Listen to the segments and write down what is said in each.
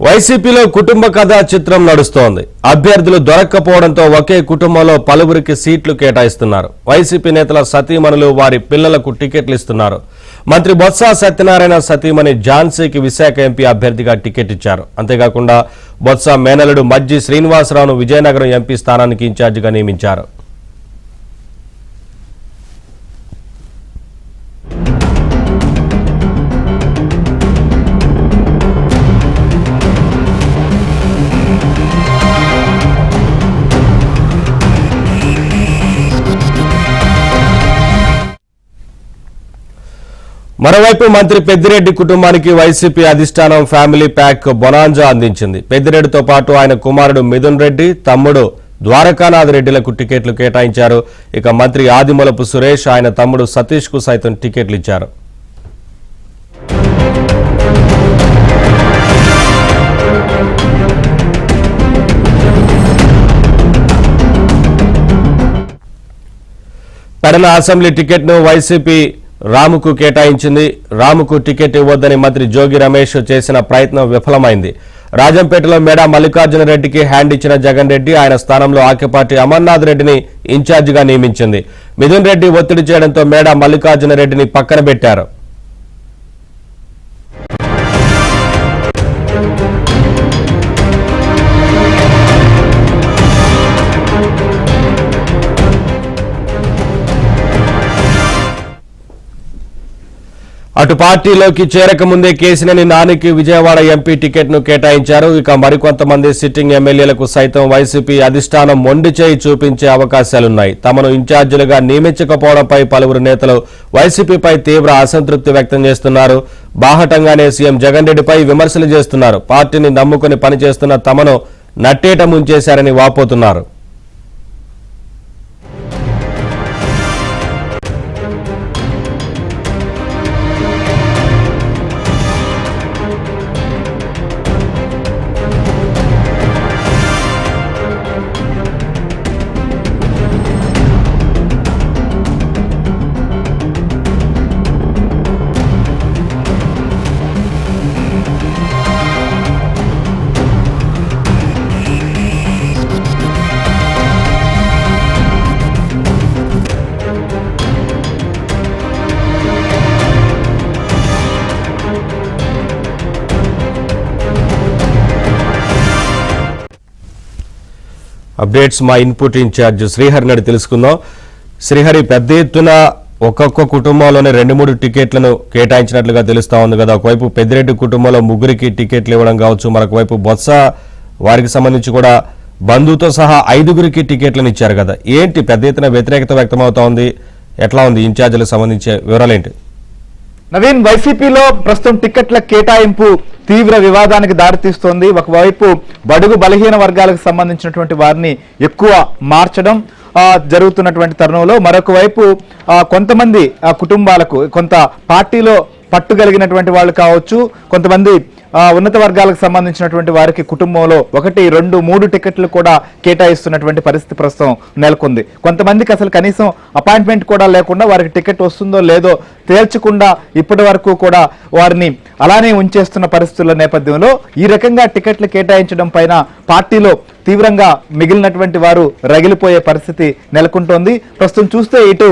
వైసీపీలో కుటుంబ కథ చిత్రం నడుస్తోంది. అభ్యర్థులు దొరక్కపోవడంతో ఒకే కుటుంబంలో పలువురికి సీట్లు కేటాయిస్తున్నారు. వైసీపీ నేతల సతీమణులు వారి పిల్లలకు టికెట్లు ఇస్తున్నారు. మంత్రి బొత్స సత్యనారాయణ సతీమణి ఝాన్సీకి విశాఖ ఎంపీ అభ్యర్థిగా టికెట్ ఇచ్చారు. అంతేకాకుండా బొత్స మేనలుడు మజ్జి శ్రీనివాసరావును విజయనగరం ఎంపీ స్థానానికి ఇన్ఛార్జిగా నియమించారు. మరోవైపు మంత్రి పెద్దిరెడ్డి కుటుంబానికి వైసీపీ అధిష్టానం ఫ్యామిలీ ప్యాక్ బొనాంజా అందించింది. పెద్దిరెడ్డితో పాటు ఆయన కుమారుడు మిథున్ రెడ్డి, తమ్ముడు ద్వారకానాథ్ రెడ్డిలకు టికెట్లు కేటాయించారు. ఇక మంత్రి ఆదిమూలపు సురేష్, ఆయన తమ్ముడు సతీష్ కు సైతం టికెట్లు ఇచ్చారు. పెడన అసెంబ్లీ టికెట్ను వైసీపీ రాముకు కేటాయించింది. రాముకు టికెట్ ఇవ్వొద్దని మంత్రి జోగి రమేష్ చేసిన ప్రయత్నం విఫలమైంది. రాజంపేటలో మేడా మల్లికార్జున రెడ్డికి హ్యాండ్ ఇచ్చిన జగన్ రెడ్డి ఆయన స్థానంలో ఆకేపాటి అమర్నాథ్ రెడ్డిని ఇన్ఛార్జిగా నియమించింది. మిథున్ రెడ్డి ఒత్తిడి చేయడంతో మేడా మల్లికార్జున రెడ్డిని పక్కన పెట్టారు. అటు పార్టీలోకి చేరకముందే కేసినేని నానికి విజయవాడ ఎంపీ టికెట్ను కేటాయించారు. ఇక మరికొంతమంది సిట్టింగ్ ఎమ్మెల్యేలకు సైతం వైసీపీ అధిష్టానం మొండి చేయి చూపించే అవకాశాలున్నాయి. తమను ఇన్ఛార్జీలుగా నియమించకపోవడంపై పలువురు నేతలు వైసీపీపై తీవ్ర అసంతృప్తి వ్యక్తం చేస్తున్నారు. బాహటంగానే సీఎం జగన్ రెడ్డిపై విమర్శలు చేస్తున్నారు. పార్టీని నమ్ముకుని పనిచేస్తున్న తమను నట్టేట ముంచేశారని వాపోతున్నారు. అప్డేట్స్ మా ఇన్పుట్ ఇన్ఛార్జ్ శ్రీహరి నాడు తెలుసుకుందాం. శ్రీహరి, పెద్ద ఎత్తున ఒక్కొక్క కుటుంబంలోనే 2-3 టికెట్లను కేటాయించినట్లుగా తెలుస్తా ఉంది కదా. ఒకవైపు పెద్దిరెడ్డి కుటుంబంలో 3కి టికెట్లు ఇవ్వడం కావచ్చు, మరొక వైపు బొత్స వారికి సంబంధించి కూడా బంధువుతో సహా 5గురికి టికెట్లను ఇచ్చారు కదా. ఏంటి పెద్ద ఎత్తున వ్యతిరేకత వ్యక్తమవుతా ఉంది? ఎట్లా ఉంది ఇన్ఛార్జీలకు సంబంధించే వివరాలేంటి? నవీన్, వైసీపీలో ప్రస్తుతం టికెట్ల కేటాయింపు తీవ్ర వివాదానికి దారితీస్తోంది. ఒకవైపు బడుగు బలహీన వర్గాలకు సంబంధించినటువంటి వారిని ఎక్కువ మార్చడం జరుగుతున్నటువంటి తరుణంలో, మరొక వైపు కొంతమంది కుటుంబాలకు కొంత పార్టీలో పట్టుగలిగినటువంటి వాళ్ళు కావచ్చు, కొంతమంది ఉన్నత వర్గాలకు సంబంధించినటువంటి వారికి కుటుంబంలో 1, 2, 3 టికెట్లు కూడా కేటాయిస్తున్నటువంటి పరిస్థితి ప్రస్తుతం నెలకొంది. కొంతమందికి అసలు కనీసం అపాయింట్మెంట్ కూడా లేకుండా వారికి టికెట్ వస్తుందో లేదో తేల్చకుండా ఇప్పటి వరకు కూడా వారిని అలానే ఉంచేస్తున్న పరిస్థితుల నేపథ్యంలో ఈ రకంగా టికెట్లు కేటాయించడం పైన పార్టీలో తీవ్రంగా మిగిలినటువంటి వారు రగిలిపోయే పరిస్థితి నెలకొంటోంది. ప్రస్తుతం చూస్తే ఇటు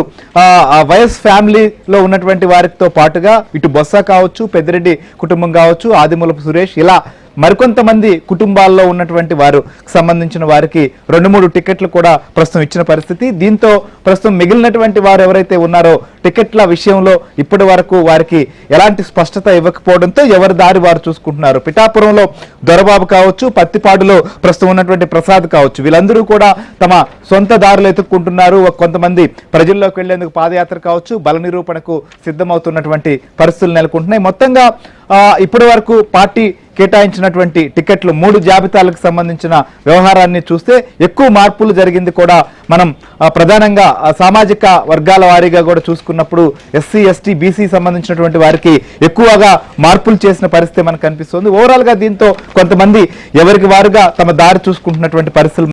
వైఎస్ ఫ్యామిలీలో ఉన్నటువంటి వారితో పాటుగా ఇటు బొత్స కావచ్చు, పెద్దిరెడ్డి కుటుంబం కావచ్చు, ఆదిమూలపు సురేష్, ఇలా మరికొంతమంది కుటుంబాల్లో ఉన్నటువంటి వారు సంబంధించిన వారికి 2-3 టికెట్లు కూడా ప్రస్తుతం ఇచ్చిన పరిస్థితి. దీంతో ప్రస్తుతం మిగిలినటువంటి వారు ఎవరైతే ఉన్నారో టికెట్ల విషయంలో ఇప్పటి వరకు వారికి ఎలాంటి స్పష్టత ఇవ్వకపోవడంతో ఎవరి దారి వారు చూసుకుంటున్నారు. పిఠాపురంలో దొరబాబు కావచ్చు, పత్తిపాడులో ప్రస్తుతం ఉన్నటువంటి ప్రసాద్ కావచ్చు, వీళ్ళందరూ కూడా తమ సొంత దారులు ఎత్తుక్కుంటున్నారు. కొంతమంది ప్రజల్లోకి వెళ్లేందుకు పాదయాత్ర కావచ్చు, బల నిరూపణకు సిద్ధమవుతున్నటువంటి పరిస్థితులు నెలకొంటున్నాయి. మొత్తంగా ఇప్పటి వరకు పార్టీ కేటాయించినటువంటి టికెట్లు 3 జాబితాలకు సంబంధించిన వ్యవహారాన్ని చూస్తే ఎక్కువ మార్పులు జరిగింది కూడా మనం ప్రధానంగా సామాజిక వర్గాల వారీగా కూడా చూసుకున్నప్పుడు ఎస్సీ, ఎస్టీ, బీసీ సంబంధించినటువంటి వారికి ఎక్కువగా మార్పులు చేసిన పరిస్థితి మనకు కనిపిస్తుంది. ఓవరాల్ గా దీంతో కొంతమంది ఎవరికి వారుగా తమ దారి చూసుకుంటున్నటువంటి పరిస్థితులు